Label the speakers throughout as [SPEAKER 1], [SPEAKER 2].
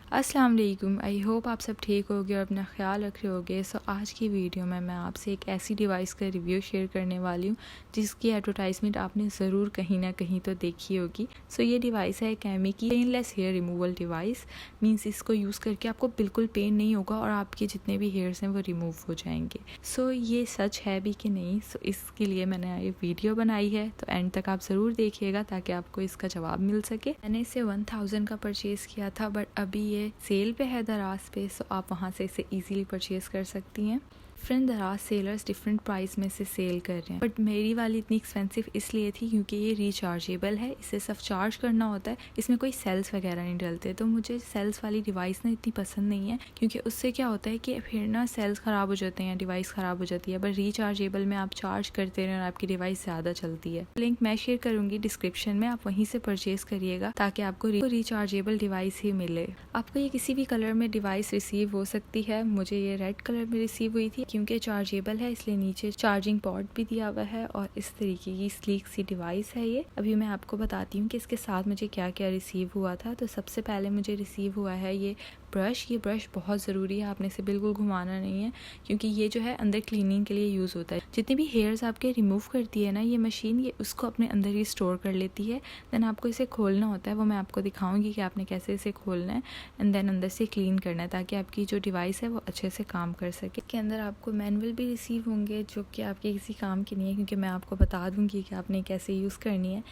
[SPEAKER 1] अस्सलाम वालेकुम। I hope आप सब ठीक होगे और अपना ख्याल रख रहे होगे। सो आज की वीडियो में मैं आपसे एक ऐसी डिवाइस का रिव्यू शेयर करने वाली हूँ जिसकी एडवर्टाइजमेंट आपने ज़रूर कहीं ना कहीं तो देखी होगी। सो ये डिवाइस है कैमी की painless hair removal device. Means इसको यूज़ करके आपको बिल्कुल पेन नहीं होगा और आपके जितने भी हेयर्स हैं वो रिमूव हो जाएंगे। सो ये सच है भी कि नहीं, सो इसके लिए मैंने ये वीडियो बनाई है, तो एंड तक आप ज़रूर देखिएगा ताकि आपको इसका जवाब मिल सके। मैंने इसे 1000 का परचेज़ किया था, बट अभी ये सेल पे है दराज पे, सो आप वहाँ से इसे इजीली परचेज़ कर सकती हैं। फ्रेंड दराज सेलर्स डिफरेंट प्राइस में से सेल कर रहे हैं, बट मेरी वाली इतनी एक्सपेंसिव इसलिए थी क्योंकि ये रिचार्जेबल है, इसे सिर्फ चार्ज करना होता है, इसमें कोई सेल्स वगैरह नहीं डलते। तो मुझे सेल्स वाली डिवाइस ना इतनी पसंद नहीं है क्योंकि उससे क्या होता है कि फिर ना सेल्स ख़राब हो जाते हैं, डिवाइस ख़राब हो जाती है। बट रिचार्जेबल में आप चार्ज करते रहें और आपकी डिवाइस ज़्यादा चलती है। लिंक मैं शेयर करूँगी डिस्क्रिप्शन में, आप वहीं से परचेज़ करिएगा ताकि आपको रिचार्जेबल डिवाइस ही मिले। आपको ये किसी भी कलर में डिवाइस रिसीव हो सकती है। मुझे ये रेड कलर में रिसीव हुई थी क्योंकि चार्जेबल है, इसलिए नीचे चार्जिंग पॉट भी दिया हुआ है और इस तरीके की स्लीक सी डिवाइस है ये। अभी मैं आपको बताती हूँ कि इसके साथ मुझे क्या क्या रिसीव हुआ था। तो सबसे पहले मुझे रिसीव हुआ है ये ब्रश। ये ब्रश बहुत ज़रूरी है, आपने इसे बिल्कुल घुमाना नहीं है क्योंकि ये जो है अंदर क्लीनिंग के लिए यूज़ होता है। जितने भी हेयर्स आपके रिमूव करती है ना ये मशीन, ये उसको अपने अंदर ही स्टोर कर लेती है। देन आपको इसे खोलना होता है, वो मैं आपको दिखाऊंगी कि आपने कैसे इसे खोलना है एंड देन अंदर से क्लीन करना है ताकि आपकी जो डिवाइस है वो अच्छे से काम कर सके। इसके अंदर आपको मैनुअल भी रिसीव होंगे जो कि आपके किसी काम की नहीं है क्योंकि मैं आपको बता दूंगी कि आपने कैसे यूज़ करनी है।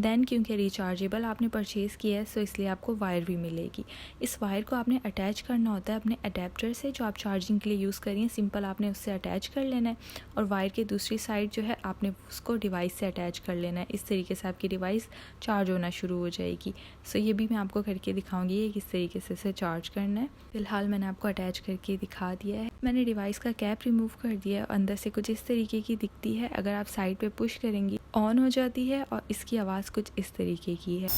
[SPEAKER 1] देन क्योंकि रिचार्जेबल आपने परचेज़ किया है सो इसलिए आपको वायर भी मिलेगी। इस वायर को आपने अटैच करना होता है अपने अडेप्टर से जो आप चार्जिंग के लिए यूज़ करिए, सिंपल आपने उससे अटैच कर लेना है और वायर की दूसरी साइड जो है आपने उसको डिवाइस से अटैच कर लेना है। इस तरीके से आपकी डिवाइस चार्ज होना शुरू हो जाएगी। सो ये भी मैं आपको करके दिखाऊंगी ये किस तरीके से इसे चार्ज करना है। फिलहाल मैंने आपको अटैच करके दिखा दिया है। मैंने डिवाइस का कैप रिमूव कर दिया है, अंदर से कुछ इस तरीके की दिखती है। अगर आप साइड पे पुश करेंगी ऑन हो जाती है और इसकी आवाज़ कुछ इस तरीके की है।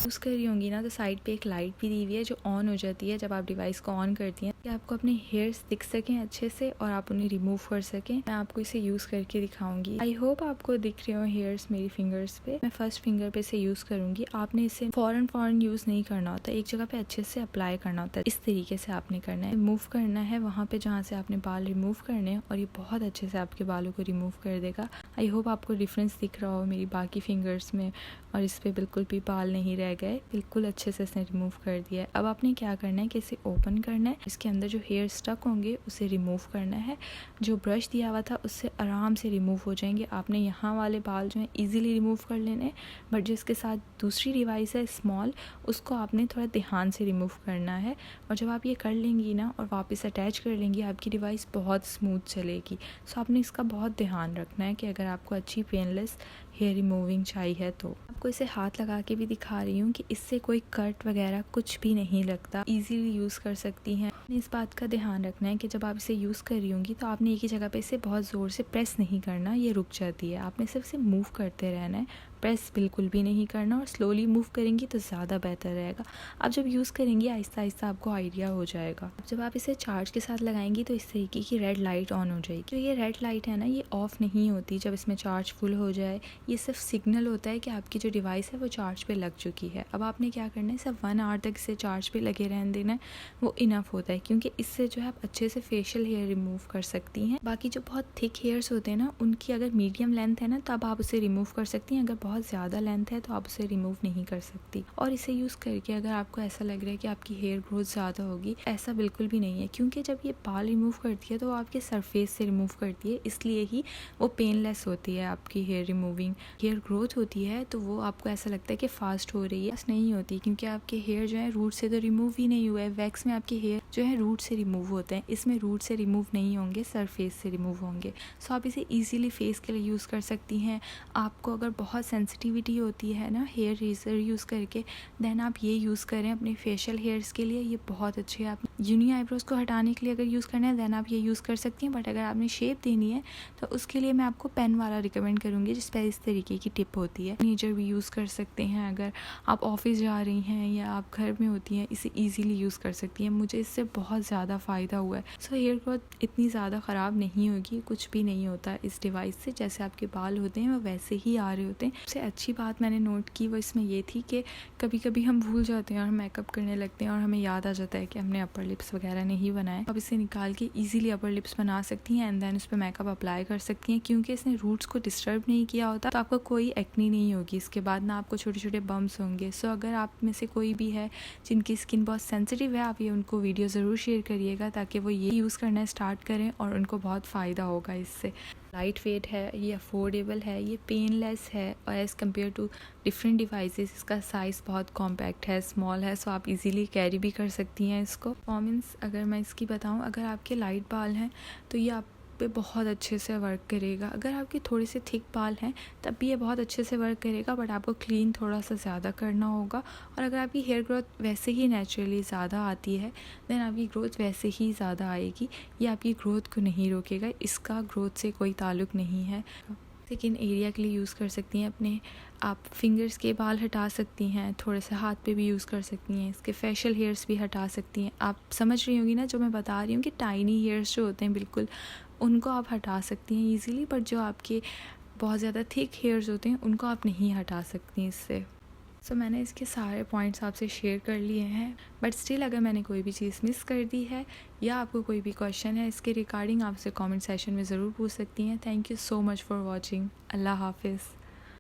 [SPEAKER 1] यूज़ कर रही होंगी ना तो साइड पे एक लाइट भी दी हुई है जो ऑन हो जाती है जब आप डिवाइस को ऑन करती हैं कि आपको अपने हेयर्स दिख सकें अच्छे से और आप उन्हें रिमूव कर सकें। मैं आपको इसे यूज़ करके दिखाऊंगी। आई होप आपको दिख रहे हो हेयर्स मेरी फिंगर्स पे। मैं फर्स्ट फिंगर पे इसे यूज़ करूंगी। आपने इसे फौरन यूज़ नहीं करना होता, एक जगह पे अच्छे से अप्लाई करना होता है। इस तरीके से आपने करना है, मूव करना है वहाँ पे जहाँ से आपने बाल रिमूव करने हैं और ये बहुत अच्छे से आपके बालों को रिमूव कर देगा। आई होप आपको डिफरेंस दिख रहा हो मेरी बाकी फिंगर्स में और इस पर बिल्कुल भी बाल नहीं रह गए, बिल्कुल अच्छे से इसने रिमूव कर दिया है। अब आपने क्या करना है कि इसे ओपन करना है, इसके अंदर जो हेयर स्टक होंगे उसे रिमूव करना है। जो ब्रश दिया हुआ था उससे आराम से रिमूव हो जाएंगे। आपने यहाँ वाले बाल जो हैं इजीली रिमूव कर लेने हैं, बट जिसके साथ दूसरी डिवाइस है स्मॉल उसको आपने थोड़ा ध्यान से रिमूव करना है। और जब आप ये कर लेंगी ना और वापस अटैच कर लेंगी आपकी डिवाइस बहुत स्मूथ चलेगी। सो आपने इसका बहुत ध्यान रखना है कि अगर आपको अच्छी पेनलेस हेयर रिमूविंग चाहिए तो। आपको इसे हाथ लगा के भी दिखा रही हूँ कि इससे कोई कट वगैरह कुछ भी नहीं लगता, इजीली यूज़ कर सकती हैं। इस बात का ध्यान रखना है कि जब आप इसे यूज़ कर रही होंगी तो आपने एक ही जगह पे इसे बहुत ज़ोर से प्रेस नहीं करना, ये रुक जाती है। आपने सिर्फ इसे मूव करते रहना है, प्रेस बिल्कुल भी नहीं करना और स्लोली मूव करेंगी तो ज़्यादा बेहतर रहेगा। आप जब यूज़ करेंगी आहिस्ता आहिस्ता आपको आइडिया हो जाएगा। जब आप इसे चार्ज के साथ लगाएंगी तो इस तरीके की रेड लाइट ऑन हो जाएगी। तो ये रेड लाइट है ना ये ऑफ नहीं होती जब इसमें चार्ज फुल हो जाए, ये सिर्फ सिग्नल होता है कि आपकी जो डिवाइस है वो चार्ज पे लग चुकी है। अब आपने क्या करना है, सिर्फ 1 आवर तक इसे चार्ज पे लगे रहने देना है, वो इनफ होता है क्योंकि इससे जो है आप अच्छे से फेशियल हेयर रिमूव कर सकती हैं। बाकी जो बहुत थिक हेयर्स होते हैं ना उनकी अगर मीडियम लेंथ है ना तब आप उसे रिमूव कर सकती हैं, अगर बहुत ज़्यादा लेंथ है तो आप उसे रिमूव नहीं कर सकती। और इसे यूज़ करके अगर आपको ऐसा लग रहा है कि आपकी हेयर ग्रोथ ज़्यादा होगी, ऐसा बिल्कुल भी नहीं है क्योंकि जब ये बाल रिमूव करती है तो वो आपके सरफेस से रिमूव करती है, इसलिए ही वो पेनलेस होती है आपकी हेयर रिमूविंग। हेयर ग्रोथ होती है तो वो आपको ऐसा लगता है कि फास्ट हो रही है, नहीं होती क्योंकि आपके हेयर जो है रूट से तो रिमूव ही नहीं हुआ है। वैक्स में आपके हेयर जो है रूट से रिमूव होते हैं, इसमें रूट से रिमूव नहीं होंगे, सरफेस से रिमूव होंगे। सो आप इसे ईजिली फेस के लिए यूज़ कर सकती हैं। आपको अगर बहुत सेंसिटिविटी होती है ना हेयर रेजर यूज़ करके, देन आप ये यूज़ करें अपने फेशियल हेयर्स के लिए, ये बहुत अच्छे है। आप यूनी आईब्रोज को हटाने के लिए अगर यूज़ करना है देन आप ये यूज़ कर सकती हैं, बट अगर आपने शेप देनी है तो उसके लिए मैं आपको पेन वाला रिकमेंड करूँगी जिस पर इस तरीके की टिप होती है। नीजर भी यूज़ कर सकते हैं, अगर आप ऑफिस जा रही हैं या आप घर में होती हैं इसे ईजिली यूज़ कर सकती हैं। मुझे इससे बहुत ज़्यादा फ़ायदा हुआ है। सो हेयर ग्रोथ इतनी ज़्यादा ख़राब नहीं होगी, कुछ भी नहीं होता इस डिवाइस से। जैसे आपके बाल होते हैं वो वैसे ही आ रहे होते हैं। सबसे अच्छी बात मैंने नोट की वो इसमें ये थी कि कभी कभी हम भूल जाते हैं और हम मेकअप करने लगते हैं और हमें याद आ जाता है कि हमने अपर लिप्स वगैरह नहीं बनाए। अब इसे निकाल के इजीली अपर लिप्स बना सकती हैं एंड देन उस पर मेकअप अप्लाई कर सकती हैं। क्योंकि इसने रूट्स को डिस्टर्ब नहीं किया होता तो आपको कोई एक्नी नहीं होगी इसके बाद, ना आपको छोटे छोटे बम्स होंगे। सो अगर आप में से कोई भी है जिनकी स्किन बहुत सेंसिटिव है, आप ये उनको वीडियो ज़रूर शेयर करिएगा ताकि वो ये यूज़ करना स्टार्ट करें और उनको बहुत फ़ायदा होगा इससे। लाइट वेट है, ये अफोर्डेबल है, ये पेनलेस है और as compare to different devices इसका साइज़ बहुत कॉम्पैक्ट है, स्मॉल है, सो आप इजीली कैरी भी कर सकती हैं इसको। परफॉर्मेंस अगर मैं इसकी बताऊं, अगर आपके लाइट बाल हैं तो ये आप पे बहुत अच्छे से वर्क करेगा। अगर आपके थोड़े से थिक बाल हैं तब भी ये बहुत अच्छे से वर्क करेगा, बट आपको क्लीन थोड़ा सा ज़्यादा करना होगा। और अगर आपकी हेयर ग्रोथ वैसे ही नेचुरली ज़्यादा आती है देन आपकी ग्रोथ वैसे ही ज़्यादा आएगी, ये आपकी ग्रोथ को नहीं रोकेगा, इसका ग्रोथ से कोई ताल्लुक़ नहीं है। स्किन एरिया के लिए यूज़ कर सकती हैं अपने, आप फिंगर्स के बाल हटा सकती हैं, थोड़े से हाथ पे भी यूज़ कर सकती हैं, इसके फेशियल हेयर्स भी हटा सकती हैं। आप समझ रही होंगी ना जो मैं बता रही हूँ कि टाइनी हेयर्स जो होते हैं बिल्कुल उनको आप हटा सकती हैं ईज़िली, बट जो आपके बहुत ज़्यादा थिक हेयर्स होते हैं उनको आप नहीं हटा सकती इससे। सो मैंने इसके सारे पॉइंट्स आपसे शेयर कर लिए हैं, बट स्टिल अगर मैंने कोई भी चीज़ मिस कर दी है या आपको कोई भी क्वेश्चन है इसके रिगार्डिंग, आपसे कमेंट सेशन में ज़रूर पूछ सकती हैं। Thank you so much for watching. अल्लाह हाफिज़।